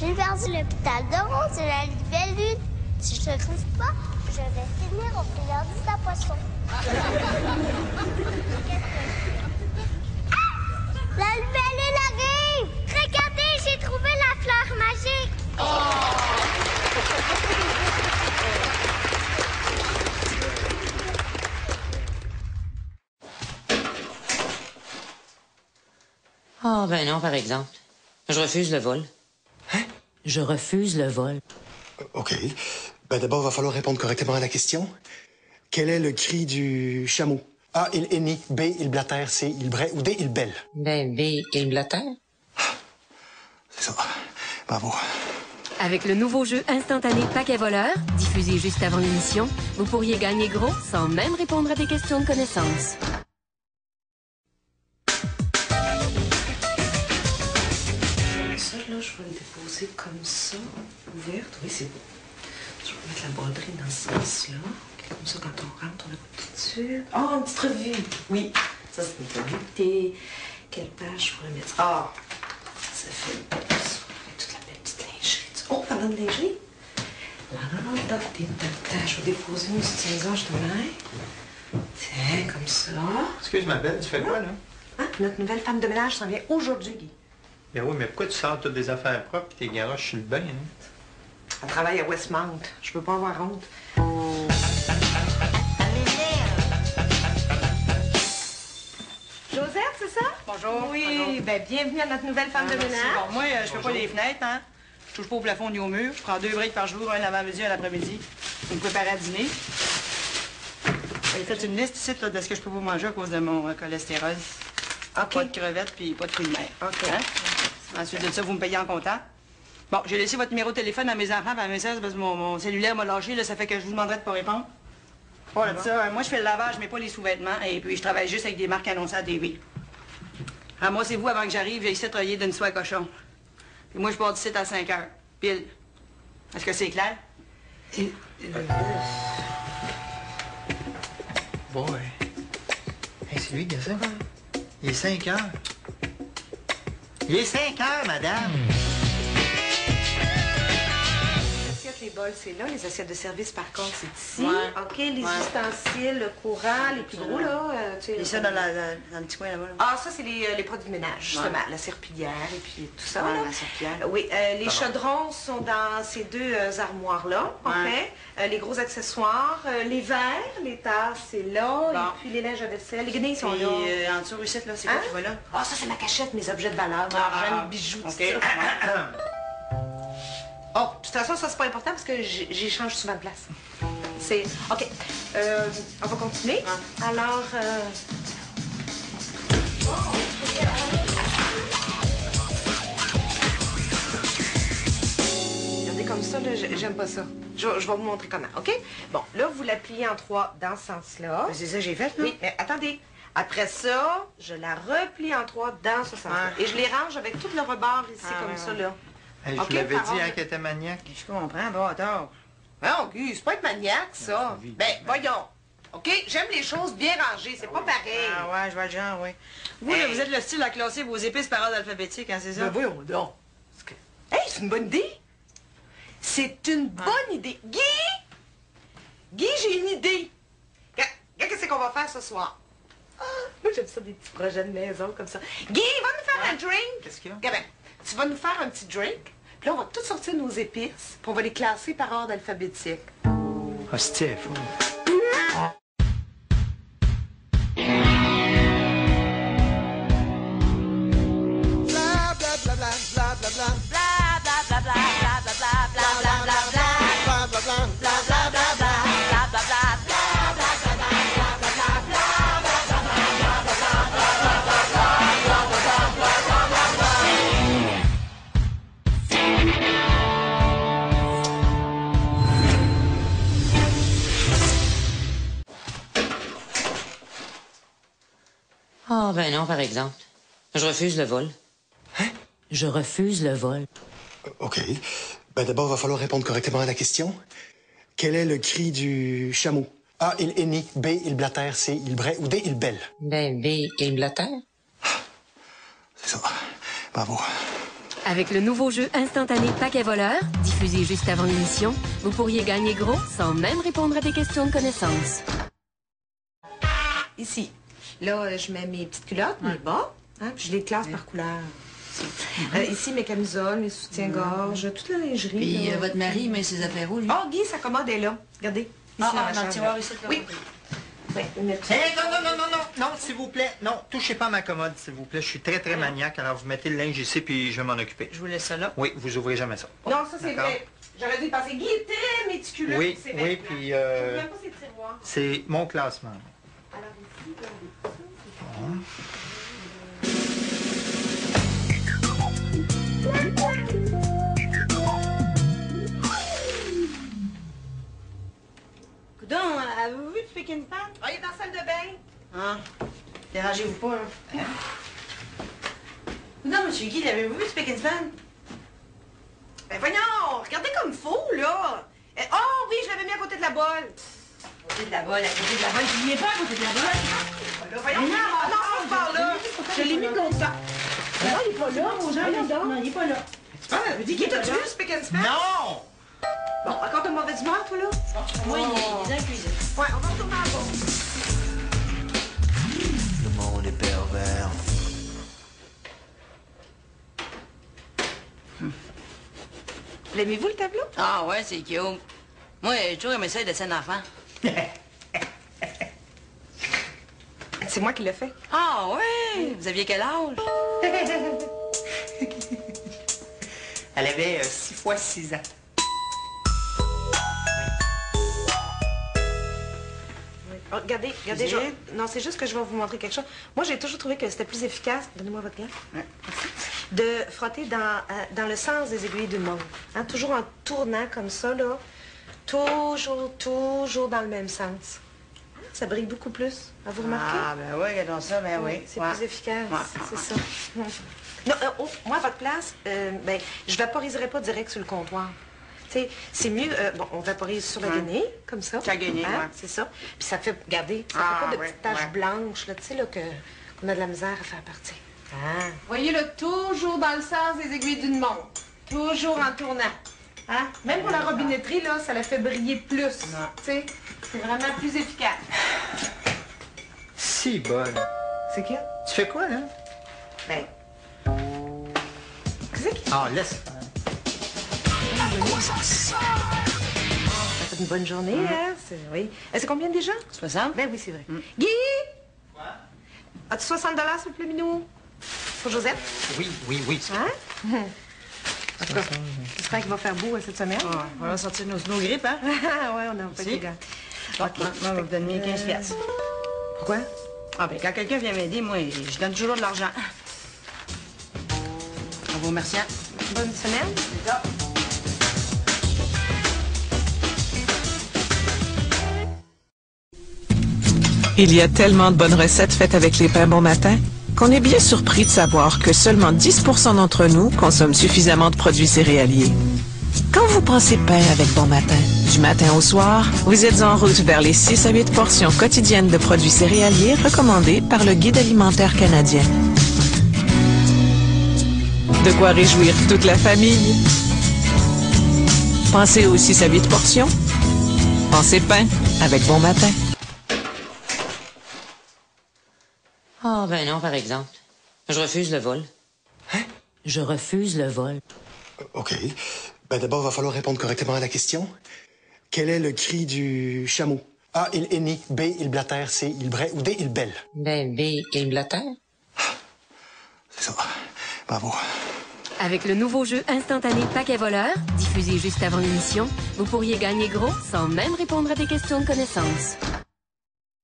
Je vais vers l'hôpital de Rose et la belle lune. Si je ne trouve pas, je vais finir au friandise à poisson. La belle lune arrive! Regardez, j'ai trouvé la fleur magique! Ah, ben non, par exemple. Je refuse le vol. Hein? Je refuse le vol. OK. Ben d'abord, il va falloir répondre correctement à la question. Quel est le cri du chameau? A, il hennit. B, il blatère. C, il braie. Ou D, il bêle. Ben, B, il blatère. C'est ça. Bravo. Avec le nouveau jeu instantané Paquet voleur, diffusé juste avant l'émission, vous pourriez gagner gros sans même répondre à des questions de connaissances. Ça, là, je vais le déposer comme ça, ouverte. Oui, c'est beau. Je vais mettre la broderie dans ce sens-là. Comme ça, quand on rentre, on la voit tout de suite. Oh, une petite revue. Oui, ça, c'est une revue. Quelle page je pourrais mettre? Ah, ça fait une belle avec toute la belle petite lingerie. Oh, parlant de lingerie. Je vais déposer une petite cisaille de main. Tiens, comme ça. Excuse ma belle, tu fais quoi, là? Hein? Notre nouvelle femme de ménage s'en vient aujourd'hui, Guy. Ben oui, mais pourquoi tu sors toutes des affaires propres et tes garoches sur le bain, hein? Elle travaille à Westmount. Je peux pas avoir honte. Josette, c'est ça? Bonjour. Oui, Bonjour. ben bienvenue à notre nouvelle femme de Merci. ménage. Bon, moi, je fais pas les fenêtres, hein. Je touche pas au plafond ni au mur. Je prends 2 breaks par jour, un avant-midi, un l'après-midi. Pour me préparer à dîner. J'ai fait une liste ici là, de ce que je peux vous manger à cause de mon cholestérol. OK. Pas de crevettes puis pas de fruits de mer. OK. Hein? Ensuite de ça, vous me payez en comptant. Bon, j'ai laissé votre numéro de téléphone à mes enfants par message parce que mon cellulaire m'a lâché, là, ça fait que je vous demanderai de pas répondre. Voilà, ça, moi, je fais le lavage, mais pas les sous-vêtements, et puis je travaille juste avec des marques annoncées à la TV. Ramassez-vous avant que j'arrive, j'ai ici travailler d'une soie cochon. Puis moi, je pars d'ici à 5 heures. Pile. Est-ce que c'est clair? Boy. Hey, c'est lui qui a ça, quoi. Il est 5 heures. Il est 5 heures, madame. Les bols, c'est là. Les assiettes de service, par contre, c'est ici. Ouais. OK, les ustensiles, le courant, les plus gros, là. Tu sais, Et ça dans le petit coin là-bas. Là. Ah, ça, c'est les produits de ménage, justement. La serpillière et puis tout ça. Ouais, là. la serpillière. Oui, les chaudrons sont dans ces 2 armoires-là, en Ouais. fait. Les gros accessoires, les verres, les tasses, c'est là. Bon. Et puis les linges à vaisselle. Les guenilles sont Puis, là. en dessous, Russette, là, c'est quoi Hein? qui va là? Ah, ça, c'est ma cachette, mes objets de valeur, argent, bijoux, tout OK. ça. Oh, de toute façon, ça, c'est pas important parce que j'échange souvent de place. C'est... OK. On va continuer. Alors... Regardez comme ça, là, j'aime pas ça. Je vais vous montrer comment, OK? Bon, là, vous la pliez en 3 dans ce sens-là. Ben, c'est ça que j'ai fait, là. Oui, mais attendez. Après ça, je la replie en 3 dans ce sens-là. Ouais. Et je les range avec tout le rebord ici, comme ça, là. Hey, je OK, vous l'avais Parole. dit, hein, qu'elle était maniaque. Je comprends, bon, attends. Non, Guy, c'est pas être maniaque, ça. Vite. Ben, voyons. OK? J'aime les choses bien rangées. C'est pas pareil. Ah ouais, je vois le genre, oui. Vous, là, Hey. vous êtes le style à classer vos épices par ordre alphabétique, hein, c'est ça? Ben, voyons donc. Hey, c'est une bonne idée. C'est une bonne idée. Guy! Guy, j'ai une idée. Regarde, qu'est-ce qu'on va faire ce soir? Ah, moi, j'aime ça, des petits projets de maison comme ça. Guy, va nous faire un drink. Qu'est-ce qu'il y a? Regarde, tu vas nous faire un petit drink. Puis là, on va tout sortir nos épices. Puis on va les classer par ordre alphabétique. Ah, c'était fou. Ah, ben non, par exemple. Je refuse le vol. Hein? Je refuse le vol. OK. Ben d'abord, il va falloir répondre correctement à la question. Quel est le cri du chameau? A, il hennit. B, il blatère. C, il braie. Ou D, il bêle. Ben, B, il blatère. C'est ça. Bravo. Avec le nouveau jeu instantané Paquet voleur, diffusé juste avant l'émission, vous pourriez gagner gros sans même répondre à des questions de connaissances. Ici. Là, je mets mes petites culottes, mes bas, hein, puis je les classe par couleur. Ici, mes camisoles, mes soutiens-gorge, toute la lingerie. Puis là. votre mari met ses affaires où, lui? Oh, Guy, sa commode est là. Regardez. Ici, dans la dans le chambre. tiroir ici. Là. Oui. Ouais, une petite- Hey, non, s'il vous plaît. Non, touchez pas à ma commode, s'il vous plaît. Je suis très maniaque, alors vous mettez le linge ici, puis je vais m'en occuper. Je vous laisse ça là. Oui, vous ouvrez jamais ça. Non, ça, c'est D'accord. vrai. J'aurais dû passer. Guy est très méticuleux. Oui, c'est oui, vrai. puis Je ne même pas ces tiroirs. c'est mon classement. Alors ici, Coudon, avez-vous vu du Pekin Pan? Ah, il est dans la salle de bain. Ah, dérangez-vous pas, là. Non, monsieur Guy, l'avez-vous vu du Pekin Pan? Ben voyons, regardez comme faux, là. Oh oui, je l'avais mis à côté de la bolle. À côté de la bolle, à côté de la bolle. Je n'y ai pas à côté de la bolle. Là, voyons, non, pas par là. Je l'ai mis de l'autre temps. Non, il est pas là, mon Jean, non, il est pas là. Tu parles, dis qu'il est vu, ce Pekin Pan? Non! Bon, encore de mauvaise humeur, toi, là? Moi, il est dans la cuisine. Ouais, on va retourner en bas. Le monde est pervers. L'aimez-vous, le tableau? Ah ouais, c'est cute. Moi, j'ai toujours aimé ça, les dessins d'enfants. C'est moi qui l'ai fait. Ah ouais? Vous aviez quel âge? Elle avait 6 fois 6 ans. Oh, regardez, Cuisine. non, c'est juste que je vais vous montrer quelque chose. Moi, j'ai toujours trouvé que c'était plus efficace, donnez-moi votre gant, de frotter dans le sens des aiguilles d'une montre. Hein, toujours en tournant comme ça, là. Toujours dans le même sens. Ça brille beaucoup plus. À vous remarquer? Ah, ben oui, regardons ça, ben oui. C'est Ouais. plus efficace, Ouais. c'est ça. Non, moi, à votre place, ben, je vaporiserai pas direct sur le comptoir. Tu sais, c'est mieux, bon, on vaporise sur la guenille, comme ça. La guenille, ouais. C'est ça. Puis ça fait, regardez, ça Ah, fait pas de ouais, petites taches ouais. blanches, là, tu sais, là, qu'on a de la misère à faire partir. Ah. Voyez-le toujours dans le sens des aiguilles d'une montre. Toujours en tournant. Hein? Même pour la robinetterie, là, ça la fait briller plus. Tu sais, c'est vraiment plus efficace. Si bonne. C'est qui? Tu fais quoi, là? Ben. Qu'est-ce qui? Ah, laisse. Ça fait une bonne journée, hein? Oui. C'est combien déjà? 60? Ben oui, c'est vrai. Guy! Quoi? As-tu 60 s'il vous plaît, Minou? Pour Josette? Oui. Hein? En tout cas, j'espère qu'il va faire beau cette semaine. Ah, on va sortir nos grippes, hein? Ah ouais, on a pas Si. de gars. Bon, moi, on va vous donner 15 piastres. Pourquoi? Ah, ben quand quelqu'un vient m'aider, moi, je donne toujours de l'argent. En vous remerciant. Bonne semaine. Il y a tellement de bonnes recettes faites avec les pains Bon Matin qu'on est bien surpris de savoir que seulement 10% d'entre nous consomment suffisamment de produits céréaliers. Quand vous pensez pain avec Bon Matin, du matin au soir, vous êtes en route vers les 6 à 8 portions quotidiennes de produits céréaliers recommandées par le Guide alimentaire canadien. De quoi réjouir toute la famille. Pensez aux 6 à 8 portions. Pensez pain avec Bon Matin. Ah, ben non, par exemple. Je refuse le vol. Hein? Je refuse le vol. OK. Ben d'abord, il va falloir répondre correctement à la question. Quel est le cri du chameau? A, il hennit. B, il blatère. C, il braie. Ou D, il belle. Ben, B, il blatère. C'est ça. Bravo. Avec le nouveau jeu instantané Paquet voleur, diffusé juste avant l'émission, vous pourriez gagner gros sans même répondre à des questions de connaissances.